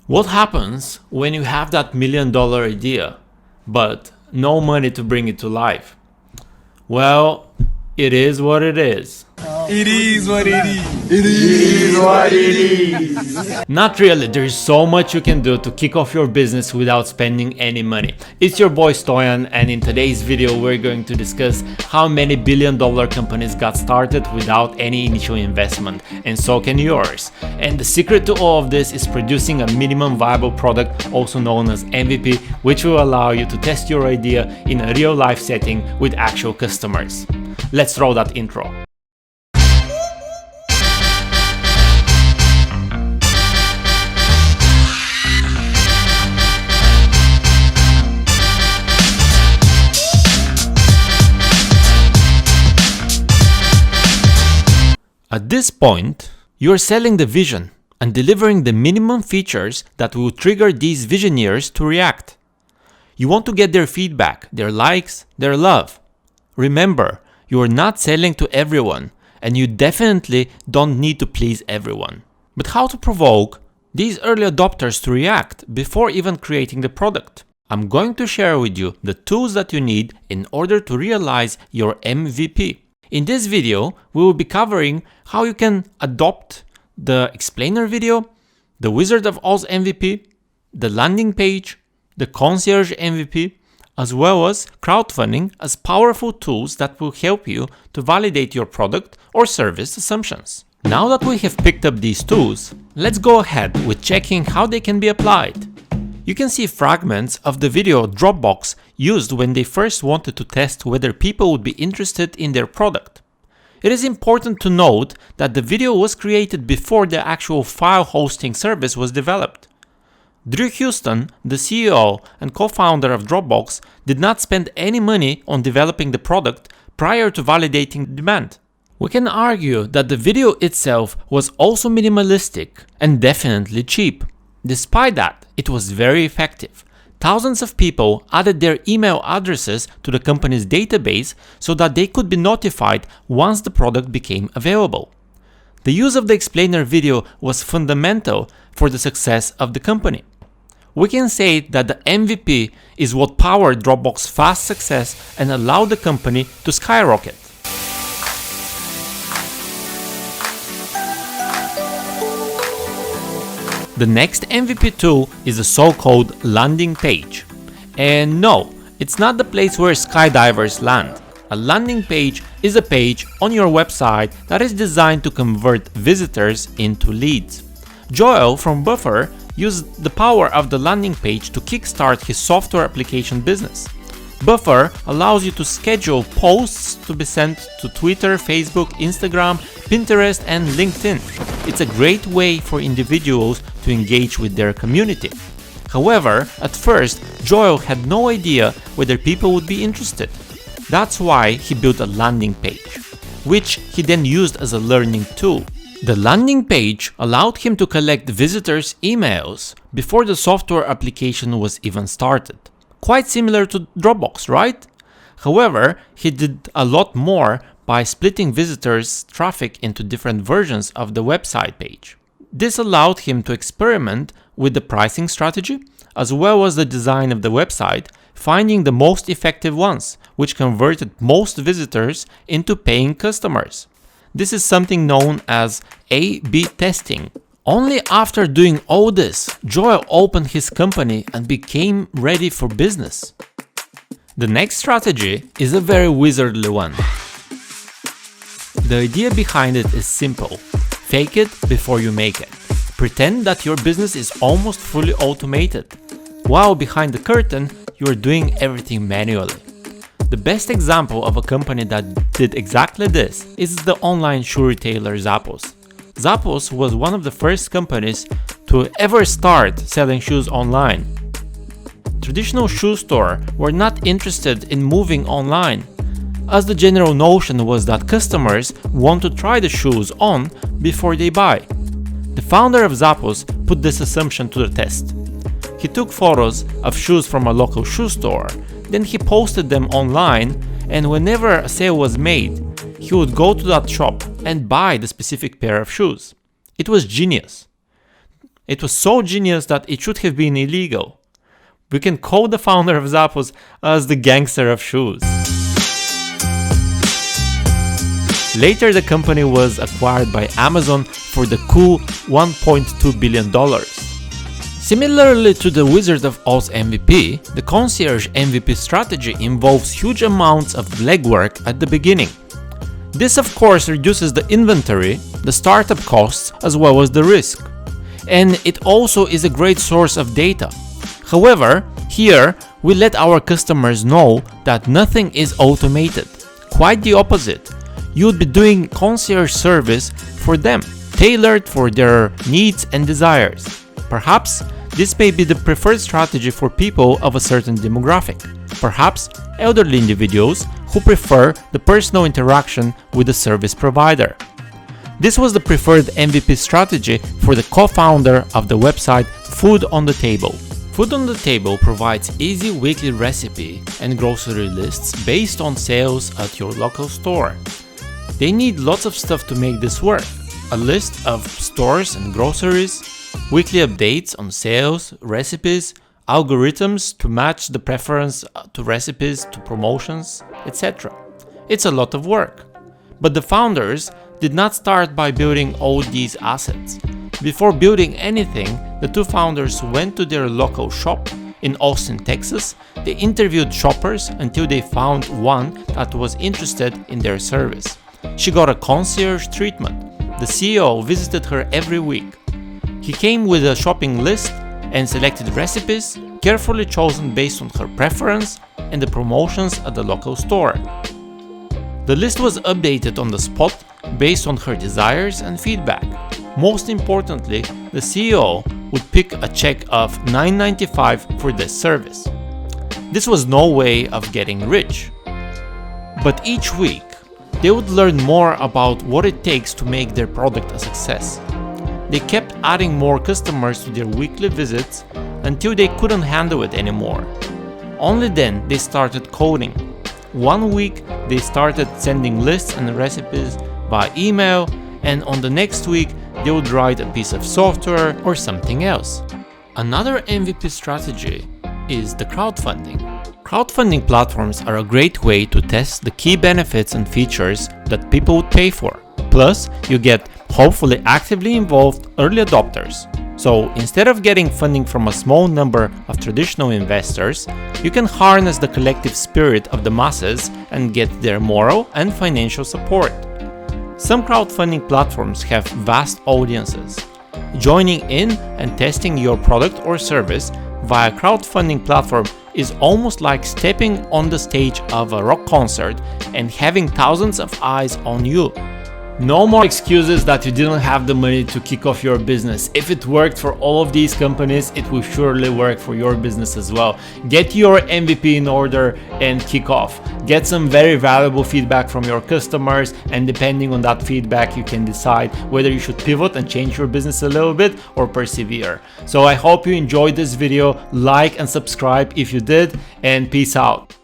What happens when you have that $1,000,000 idea, but no money to bring it to life? Well, it is what it is. It is what it is. It is what it is. Not really, there is so much you can do to kick off your business without spending any money. It's your boy Stoyan, and in today's video we're going to discuss how many $1,000,000,000 companies got started without any initial investment, and so can yours. And the secret to all of this is producing a minimum viable product, also known as MVP, which will allow you to test your idea in a real life setting with actual customers. Let's roll that intro. At this point, you are selling the vision and delivering the minimum features that will trigger these visionaries to react. You want to get their feedback, their likes, their love. Remember, you are not selling to everyone, and you definitely don't need to please everyone. But how to provoke these early adopters to react before even creating the product? I'm going to share with you the tools that you need in order to realize your MVP. In this video, we will be covering how you can adopt the explainer video, the Wizard of Oz MVP, the landing page, the concierge MVP, as well as crowdfunding as powerful tools that will help you to validate your product or service assumptions. Now that we have picked up these tools, let's go ahead with checking how they can be applied. You can see fragments of the video Dropbox used when they first wanted to test whether people would be interested in their product. It is important to note that the video was created before the actual file hosting service was developed. Drew Houston, the CEO and co-founder of Dropbox, did not spend any money on developing the product prior to validating the demand. We can argue that the video itself was also minimalistic and definitely cheap. Despite that, it was very effective. Thousands of people added their email addresses to the company's database so that they could be notified once the product became available. The use of the explainer video was fundamental for the success of the company. We can say that the MVP is what powered Dropbox's fast success and allowed the company to skyrocket. The next MVP tool is the so-called landing page. And no, it's not the place where skydivers land. A landing page is a page on your website that is designed to convert visitors into leads. Joel from Buffer used the power of the landing page to kickstart his software application business. Buffer allows you to schedule posts to be sent to Twitter, Facebook, Instagram, Pinterest, and LinkedIn. It's a great way for individuals to engage with their community. However, at first, Joel had no idea whether people would be interested. That's why he built a landing page, which he then used as a learning tool. The landing page allowed him to collect visitors' emails before the software application was even started. Quite similar to Dropbox, right? However, he did a lot more by splitting visitors' traffic into different versions of the website page. This allowed him to experiment with the pricing strategy as well as the design of the website, finding the most effective ones, which converted most visitors into paying customers. This is something known as A/B testing. Only after doing all this, Joel opened his company and became ready for business. The next strategy is a very wizardly one. The idea behind it is simple. Fake it before you make it. Pretend that your business is almost fully automated, while behind the curtain, you are doing everything manually. The best example of a company that did exactly this is the online shoe retailer Zappos. Zappos was one of the first companies to ever start selling shoes online. Traditional shoe stores were not interested in moving online, as the general notion was that customers want to try the shoes on before they buy. The founder of Zappos put this assumption to the test. He took photos of shoes from a local shoe store, then he posted them online, and whenever a sale was made, he would go to that shop and buy the specific pair of shoes. It was genius. It was so genius that it should have been illegal. We can quote the founder of Zappos as the gangster of shoes. Later, the company was acquired by Amazon for the cool $1.2 billion. Similarly to the Wizard of Oz MVP, the concierge MVP strategy involves huge amounts of legwork at the beginning. This of course reduces the inventory, the startup costs, as well as the risk. And it also is a great source of data. However, here we let our customers know that nothing is automated. Quite the opposite. You would be doing concierge service for them, tailored for their needs and desires. Perhaps this may be the preferred strategy for people of a certain demographic. Perhaps elderly individuals who prefer the personal interaction with the service provider. This was the preferred MVP strategy for the co-founder of the website Food on the Table. Food on the Table provides easy weekly recipe and grocery lists based on sales at your local store. They need lots of stuff to make this work. A list of stores and groceries, weekly updates on sales, recipes, algorithms to match the preference to recipes to promotions, etc. It's a lot of work. But the founders did not start by building all these assets. Before building anything, the two founders went to their local shop in Austin, Texas. They interviewed shoppers until they found one that was interested in their service. She got a concierge treatment. The CEO visited her every week. He came with a shopping list and selected recipes carefully chosen based on her preference and the promotions at the local store. The list was updated on the spot based on her desires and feedback. Most importantly, the CEO would pick a check of $9.95 for this service. This was no way of getting rich. But each week, they would learn more about what it takes to make their product a success. They kept adding more customers to their weekly visits until they couldn't handle it anymore. Only then they started coding. One week they started sending lists and recipes by email, and on the next week they would write a piece of software or something else. Another MVP strategy is the crowdfunding. Crowdfunding platforms are a great way to test the key benefits and features that people would pay for. Plus, you get hopefully actively involved early adopters. So instead of getting funding from a small number of traditional investors, you can harness the collective spirit of the masses and get their moral and financial support. Some crowdfunding platforms have vast audiences. Joining in and testing your product or service via a crowdfunding platform is almost like stepping on the stage of a rock concert and having thousands of eyes on you. No more excuses that you didn't have the money to kick off your business. If it worked for all of these companies, it will surely work for your business as well. Get your MVP in order and kick off. Get some very valuable feedback from your customers, and depending on that feedback, you can decide whether you should pivot and change your business a little bit or persevere. So I hope you enjoyed this video. Like and subscribe if you did, and peace out.